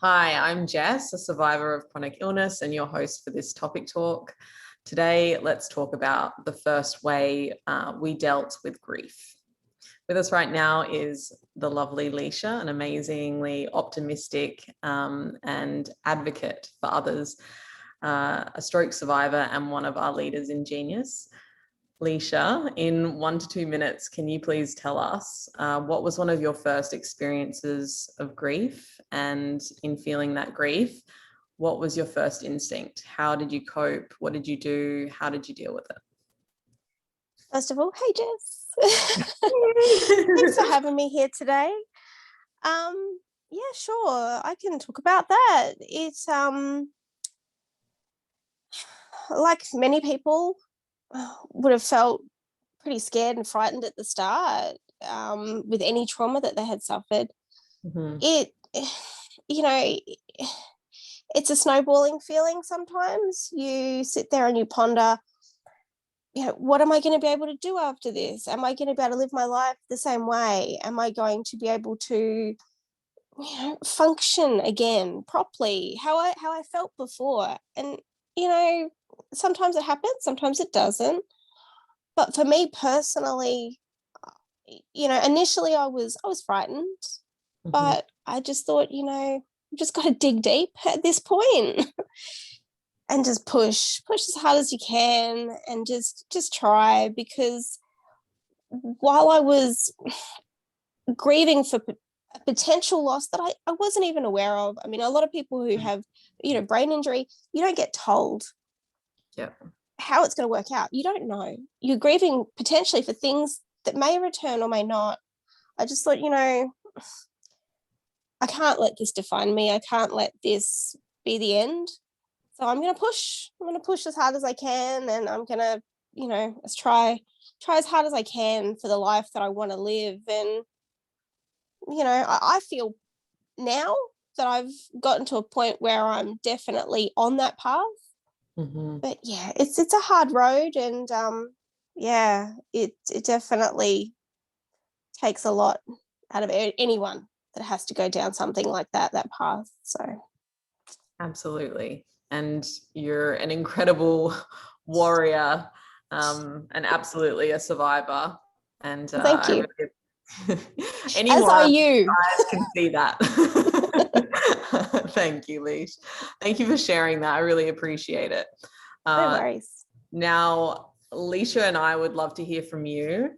Hi, I'm Jess, a survivor of chronic illness and your host for this topic talk. Today, let's talk about the first way we dealt with grief. With us right now is the lovely Leasha, an amazingly optimistic and advocate for others, a stroke survivor and one of our leaders in Genyus. Leasha, in 1 to 2 minutes, can you please tell us what was one of your first experiences of grief? And in feeling that grief, what was your first instinct? How did you cope? What did you do? How did you deal with it? First of all, hey Jess. Thanks for having me here today. Yeah, sure. I can talk about that. It's like many people would have felt pretty scared and frightened at the start with any trauma that they had suffered. Mm-hmm. It, you know, it's a snowballing feeling sometimes. You sit there and you ponder, what am I going to be able to do after this? Am I going to be able to live my life the same way? Am I going to be able to, function again properly? How I felt before? And sometimes it happens, sometimes it doesn't. But for me personally, initially I was frightened, Mm-hmm. but I just thought, just got to dig deep at this point and just push as hard as you can and just try, because while I was grieving for a potential loss that I wasn't even aware of. I mean, a lot of people who have, brain injury, you don't get told Yeah. how it's going to work out. You don't know. You're grieving potentially for things that may return or may not. I just thought, I can't let this define me. I can't let this be the end. So I'm going to push. I'm going to push as hard as I can, and I'm going to, try as hard as I can for the life that I want to live. And I feel now that I've gotten to a point where I'm definitely on that path. Mm-hmm. But yeah, it's a hard road, and yeah, it definitely takes a lot out of anyone that has to go down something like that path. So Absolutely. And you're an incredible warrior and absolutely a survivor. And thank I you, really, as are anyone you. can see that. Thank you, Leash. Thank you for sharing that. I really appreciate it. No Uh, worries. Now, Leasha and I would love to hear from you.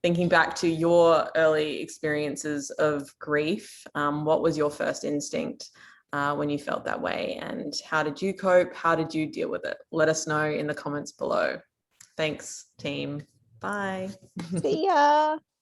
Thinking back to your early experiences of grief, what was your first instinct when you felt that way? And how did you cope? How did you deal with it? Let us know in the comments below. Thanks, team. Bye. See ya.